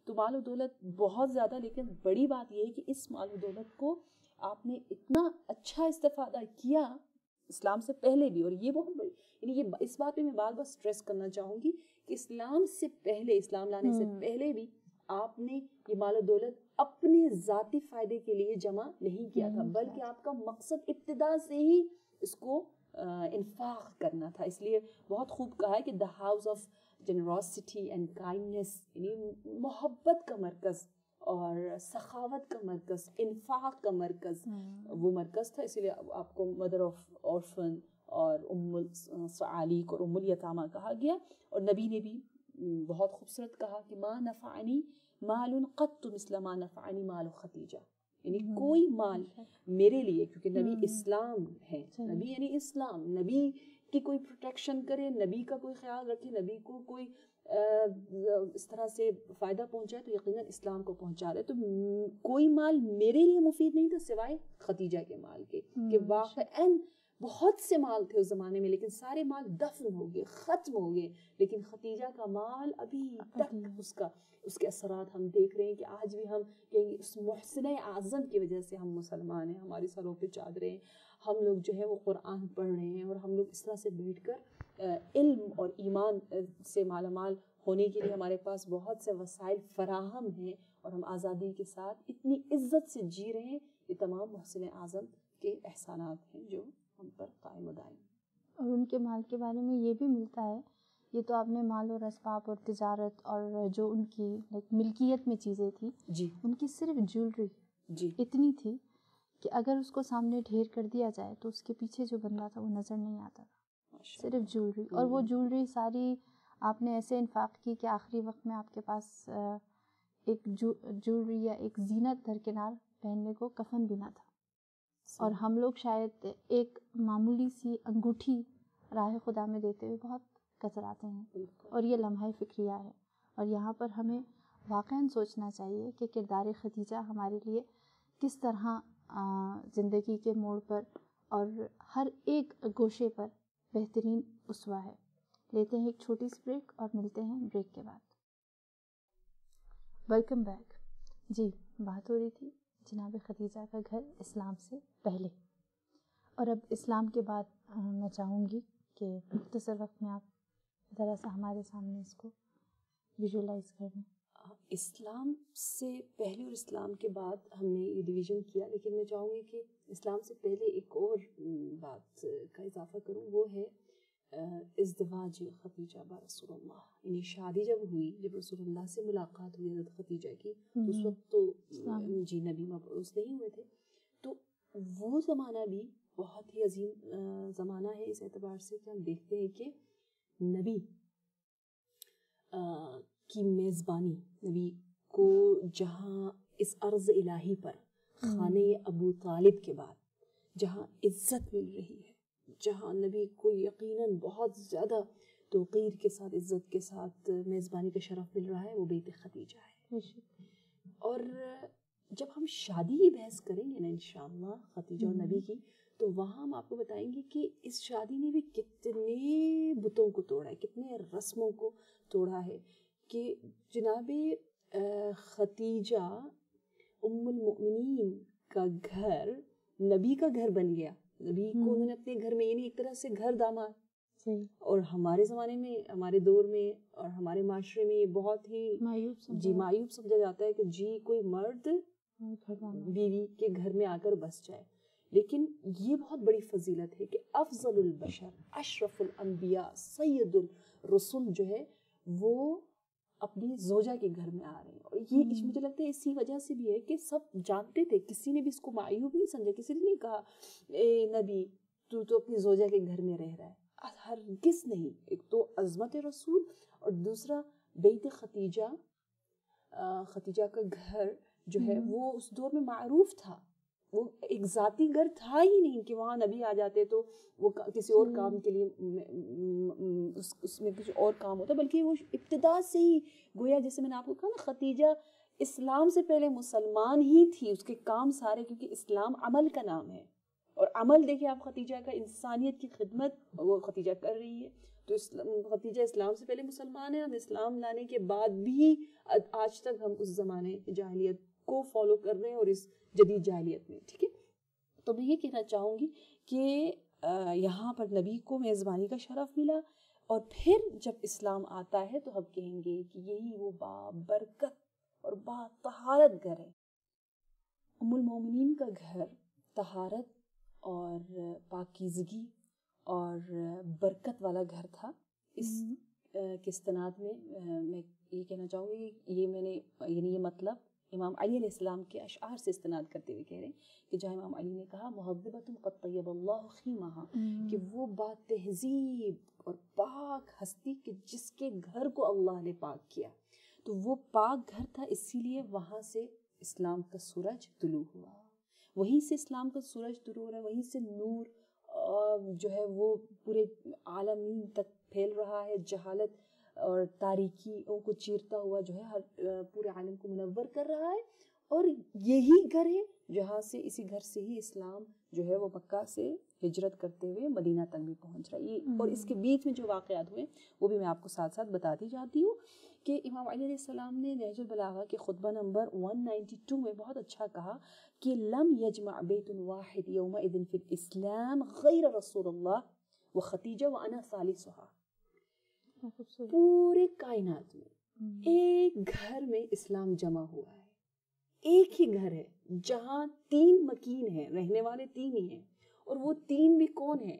تو مال و دولت بہت زیادہ، لیکن بڑی بات یہ ہے کہ اس مال و دولت کو آپ نے اتنا اچھا استفادہ کیا اسلام سے پہلے بھی. اور یہ بہت بڑی، یعنی یہ اس بات پہ میں بار بار اسٹریس کرنا چاہوں گی کہ اسلام سے پہلے، اسلام لانے سے پہلے بھی آپ نے یہ مال و دولت اپنے ذاتی فائدے کے لیے جمع نہیں کیا تھا، بلکہ آپ کا مقصد ابتدا سے ہی اس کو انفاق کرنا تھا. اس لیے بہت خوب کہا ہے کہ the house of generosity and kindness, یعنی محبت کا مرکز اور سخاوت کا مرکز، انفاق کا مرکز وہ مرکز تھا. اسی لیے آپ کو مدر آف اورفن اور ام الصعاليق اور ام الیتامہ کہا گیا. اور نبی نے بھی بہت خوبصورت کہا کہ ما نفعنی مال قط مثل ما نفعنی مال خدیجہ، یعنی کوئی مال میرے لیے، کیونکہ نبی اسلام ہے، نبی یعنی اسلام، نبی کی کوئی پروٹیکشن کرے، نبی کا کوئی خیال رکھے، نبی کو کوئی اس طرح سے فائدہ پہنچائے تو یقیناً اسلام کو پہنچا رہے. تو کوئی مال میرے لیے مفید نہیں تھا سوائے خدیجہ کے مال کے، کہ واقعاً بہت سے مال تھے اس زمانے میں لیکن سارے مال دفن ہو گئے، ختم ہو گئے، لیکن خدیجہ کا مال ابھی تک اس کے اثرات ہم دیکھ رہے ہیں کہ آج بھی ہم کہیں اس محسنہ اعظم کی وجہ سے ہم مسلمان ہیں، ہماری سروں پہ چادریں ہیں، ہم لوگ جو ہے وہ قرآن پڑھ رہے ہیں، اور ہم لوگ اس طرح سے بیٹھ کر علم اور ایمان سے مالا مال ہونے کے لیے ہمارے پاس بہت سے وسائل فراہم ہیں، اور ہم آزادی کے ساتھ اتنی عزت سے جی رہے ہیں. یہ تمام محسن اعظم کے احسانات ہیں جو ہم پر قائم و دائم. اور ان کے مال کے بارے میں یہ بھی ملتا ہے، یہ تو آپ نے مال اور اسباب اور تجارت اور جو ان کی ملکیت میں چیزیں تھیں، جی ان کی صرف جیولری جی اتنی تھی کہ اگر اس کو سامنے ڈھیر کر دیا جائے تو اس کے پیچھے جو بندہ تھا وہ نظر نہیں آتا تھا، صرف جیولری. اور وہ جیولری ساری آپ نے ایسے انفاق کی کہ آخری وقت میں آپ کے پاس ایک جیولری یا ایک زینت درکنار پہننے کو کفن بھی نہ تھا. اور ہم لوگ شاید ایک معمولی سی انگوٹھی راہ خدا میں دیتے ہوئے بہت کتراتے ہیں، اور یہ لمحہ فکریہ ہے. اور یہاں پر ہمیں واقعاً سوچنا چاہیے کہ کردار خدیجہ ہمارے لیے کس طرح زندگی کے موڑ پر اور ہر ایک گوشے پر بہترین اسوہ ہے. لیتے ہیں ایک چھوٹی سی بریک اور ملتے ہیں بریک کے بعد. Welcome back. جی، بات ہو رہی تھی جناب خدیجہ کا گھر اسلام سے پہلے، اور اب اسلام کے بعد میں چاہوں گی کہ مختصر وقت میں آپ ذرا سا ہمارے سامنے اس کو ویژولائز کریں. اسلام سے پہلے اور اسلام کے بعد ہم نے یہ ڈویژن کیا، لیکن میں چاہوں گی کہ اسلام سے پہلے ایک اور بات کا اضافہ کروں، وہ ہے ازدواج خدیجہ با رسول اللہ. یعنی شادی جب ہوئی، جب رسول اللہ سے ملاقات ہوئی حضرت خدیجہ کی، تو اس وقت تو جی نبی مبعوث نہیں ہوئے تھے. تو وہ زمانہ بھی بہت ہی عظیم زمانہ ہے اس اعتبار سے کہ ہم دیکھتے ہیں کہ نبی کی میزبانی، نبی کو جہاں اس ارض الہی پر خانے ابو طالب کے بعد جہاں عزت مل رہی ہے، جہاں نبی کو یقیناً بہت زیادہ توقیر کے ساتھ، عزت کے ساتھ میزبانی کا شرف مل رہا ہے، وہ بیت خدیجہ ہے. اور جب ہم شادی کی بحث کریں گے نا انشاءاللہ خدیجہ اور نبی کی، تو وہاں ہم آپ کو بتائیں گے کہ اس شادی نے بھی کتنے بتوں کو توڑا ہے، کتنے رسموں کو توڑا ہے. کہ جناب خدیجہ ام المؤمنین کا گھر نبی کا گھر بن گیا. نبی کو انہوں نے اپنے گھر میں، یعنی ایک طرح سے گھر داماد. اور ہمارے زمانے میں، ہمارے دور میں اور ہمارے معاشرے میں یہ بہت ہی معیوب سمجھا جاتا ہے کہ جی کوئی مرد بیوی کے گھر میں آ کر بس جائے. لیکن یہ بہت بڑی فضیلت ہے کہ افضل البشر، اشرف الانبیاء، سید الرسل جو ہے وہ اپنی زوجہ کے گھر میں آ رہے ہیں. اور یہ مجھے لگتا ہے اسی وجہ سے بھی ہے کہ سب جانتے تھے، کسی نے بھی اس کو معیوب نہیں سمجھا، کسی نے نہیں کہا اے نبی تو اپنی زوجہ کے گھر میں رہ رہا ہے. ہرگز نہیں. ایک تو عظمت رسول، اور دوسرا بیت خدیجہ، خدیجہ کا گھر جو ہے وہ اس دور میں معروف تھا. وہ ایک ذاتی گھر تھا ہی نہیں کہ وہاں نبی آ جاتے تو وہ کسی اور کام کے لیے اس میں کچھ اور کام ہوتا، بلکہ وہ ابتدا سے ہی گویا جیسے میں نے آپ کو کہا نا خدیجہ اسلام سے پہلے مسلمان ہی تھی. اس کے کام سارے، کیونکہ اسلام عمل کا نام ہے، اور عمل دیکھیں آپ خدیجہ کا، انسانیت کی خدمت وہ خدیجہ کر رہی ہے. تو خدیجہ اسلام سے پہلے مسلمان ہیں, ہم اسلام لانے کے بعد بھی آج تک ہم اس زمانے جاہلیت کو فالو کر رہے ہیں اور اس جدید جاہلیت میں. ٹھیک ہے, تو میں یہ کہنا چاہوں گی کہ یہاں پر نبی کو میزبانی کا شرف ملا, اور پھر جب اسلام آتا ہے تو ہم کہیں گے کہ یہی وہ برکت اور طہارت گھر ہے. ام المومنین کا گھر طہارت اور پاکیزگی اور برکت والا گھر تھا. اس کے استناد میں میں یہ کہنا چاہوں گی, یہ میں نے یعنی یہ مطلب امام علی علیہ السلام کے اشعار سے استناد کرتے ہوئے کہہ رہے ہیں کہ جہاں امام علی نے کہا مہذبۃ قد طیب اللہ خیمہا, کہ وہ بات تہذیب اور پاک ہستی کہ جس کے گھر کو اللہ نے پاک کیا, تو وہ پاک گھر تھا, اسی لیے وہاں سے اسلام کا سورج طلوع ہوا, وہیں سے اسلام کا سورج طلوع ہو رہا ہے, وہیں سے نور جو ہے وہ پورے عالمین تک پھیل رہا ہے, جہالت اور تاریکیوں کو چیرتا ہوا جو ہے ہر پورے عالم کو منور کر رہا ہے. اور یہی گھر ہے جہاں سے, اسی گھر سے ہی اسلام جو ہے وہ مکہ سے ہجرت کرتے ہوئے مدینہ تک بھی پہنچ رہا ہے. اور اس کے بیچ میں جو واقعات ہوئے وہ بھی میں آپ کو ساتھ ساتھ بتاتی جاتی ہوں کہ امام علی علیہ السلام نے نہج البلاغہ کے خطبہ نمبر 192 میں بہت اچھا کہا کہ لم یجمع بیت واحد یومئذ فی الاسلام غیر رسول اللہ و خدیجہ و انا ثالثھا. پورے کائنات میں ایک گھر میں اسلام جمع ہوا ہے, ایک ہی گھر ہے جہاں 3 مکین ہیں, رہنے والے 3 ہی ہیں, اور وہ 3 بھی کون ہیں؟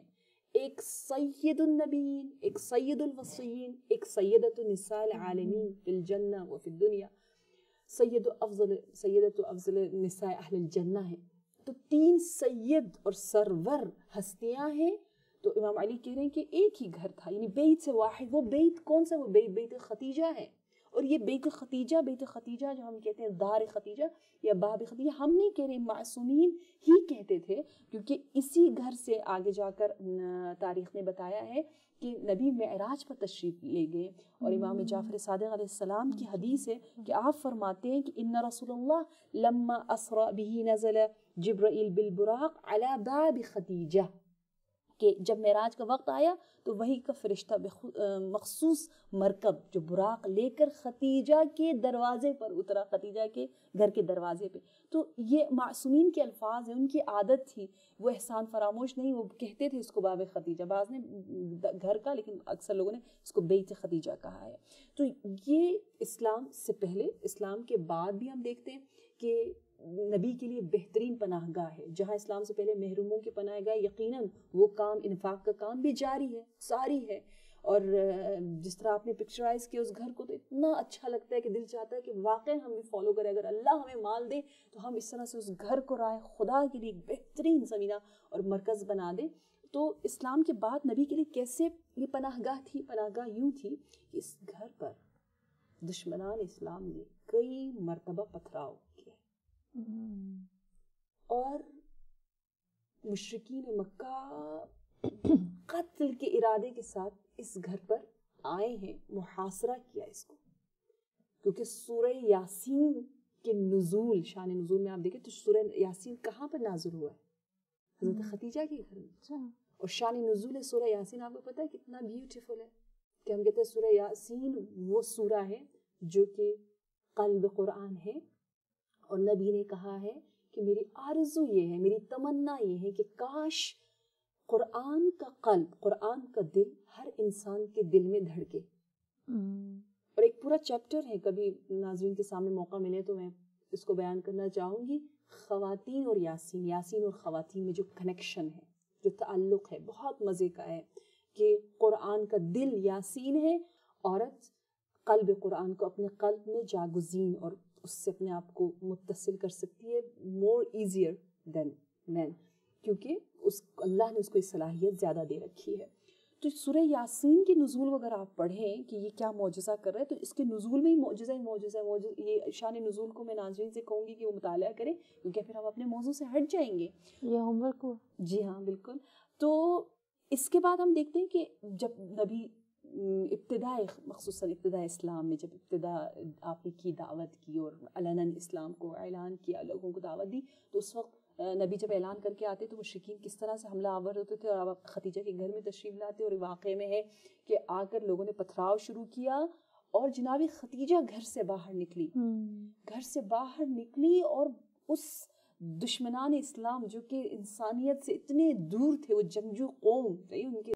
ایک سید النبیین, ایک سید الوصیین, ایک سیدۃ النساء العالمین فی الجنہ و فی الدنیا, سیدۃ افضل نساء اہل الجنہ ہیں. تو 3 سید اور سرور ہستیاں ہیں. تو امام علی کہہ رہے ہیں کہ ایک ہی گھر تھا, یعنی بیت سے واحد. وہ بیت کون سا؟ وہ بیت خدیجہ ہے. اور یہ بیت خدیجہ جو ہم کہتے ہیں دار خدیجہ یا باب خدیجہ, ہم نہیں کہہ رہے, معصومین ہی کہتے تھے, کیونکہ اسی گھر سے آگے جا کر تاریخ نے بتایا ہے کہ نبی معراج پر تشریف لے گئے. اور امام جعفر صادق علیہ السلام کی حدیث ہے کہ آپ فرماتے ہیں کہ ان رسول اللہ لما اسرا به نزل جبرائیل بالبراق علی باب خدیجہ, کہ جب معراج کا وقت آیا تو وہی کا فرشتہ مخصوص مرکب جو براق لے کر خدیجہ کے دروازے پر اترا, خدیجہ کے گھر کے دروازے پہ. تو یہ معصومین کے الفاظ ہیں, ان کی عادت تھی, وہ احسان فراموش نہیں, وہ کہتے تھے اس کو باب خدیجہ, بعض نے گھر کا, لیکن اکثر لوگوں نے اس کو بیت خدیجہ کہا ہے. تو یہ اسلام سے پہلے, اسلام کے بعد بھی ہم دیکھتے ہیں کہ نبی کے لیے بہترین پناہ گاہ ہے. جہاں اسلام سے پہلے محروموں کی پناہ گاہ, یقیناً وہ کام, انفاق کا کام بھی جاری ہے, ساری ہے. اور جس طرح آپ نے پکچرائز کیا اس گھر کو, تو اتنا اچھا لگتا ہے کہ دل چاہتا ہے کہ واقعی ہم بھی فالو کریں. اگر اللہ ہمیں مال دے تو ہم اس طرح سے اس گھر کو راہ خدا کے لیے بہترین زمینہ اور مرکز بنا دیں. تو اسلام کے بعد نبی کے لیے کیسے یہ پناہ گاہ تھی؟ پناہ گاہ یوں تھی کہ اس گھر پر دشمنان اسلام نے کئی مرتبہ پتھراؤ کیا, اور مشرکین مکہ قتل کے ارادے کے ساتھ اس گھر پر آئے ہیں, محاصرہ کیا اس کو. کیونکہ سورہ یاسین کے نزول, شان نزول میں آپ دیکھیں تو سورہ یاسین کہاں پر نازل ہوا ہے؟ حضرت خدیجہ کے گھر میں. اور شان نزول سورہ یاسین آپ کو پتہ ہے کتنا بیوٹیفل ہے, کہ ہم کہتے ہیں سورہ یاسین وہ سورہ ہے جو کہ قلب قرآن ہے. اور نبی نے کہا ہے کہ میری آرزو یہ ہے, میری تمنا یہ ہے کہ کاش قرآن کا قلب, قرآن کا دل ہر انسان کے دل میں دھڑکے. اور ایک پورا چیپٹر ہے, کبھی ناظرین کے سامنے موقع ملے تو میں اس کو بیان کرنا چاہوں گی. خواتین اور یاسین, یاسین اور خواتین میں جو کنیکشن ہے, جو تعلق ہے, بہت مزے کا ہے. کہ قرآن کا دل یاسین ہے, عورت قلب قرآن کو اپنے قلب میں جاگزین اور اس سے اپنے آپ کو متصل کر سکتی ہے, مور ایزیئر دین مین, کیونکہ اللہ نے اس کو یہ صلاحیت زیادہ دے رکھی ہے. تو سورہ یاسین کے نزول اگر آپ پڑھیں کہ یہ کیا معجزہ کر رہا ہے, تو اس کے نزول میں ہی معجزہ. یہ شان نزول کو میں ناظرین سے کہوں گی کہ وہ مطالعہ کریں, کیونکہ پھر ہم اپنے موضوع سے ہٹ جائیں گے. یہ ہوم ورک ہوا. جی ہاں بالکل. تو اس کے بعد ہم دیکھتے ہیں کہ جب نبی ابتدائے, خصوصاً ابتدائے اسلام میں جب ابتدا آپ نے کی دعوت کی اور علناً اسلام کو اعلان کیا, لوگوں کو دعوت دی, تو اس وقت نبی جب اعلان کر کے آتے تو مشرکین کس طرح سے حملہ آور ہوتے تھے، اور آپ خدیجہ کے گھر میں تشریف لاتے، اور واقعے میں ہے کہ آ کر لوگوں نے پتھراؤ شروع کیا، اور جناب خدیجہ گھر سے باہر نکلی اور اس دشمنان اسلام جو کہ انسانیت سے اتنے دور تھے، وہ جنگجو قوم، ان کے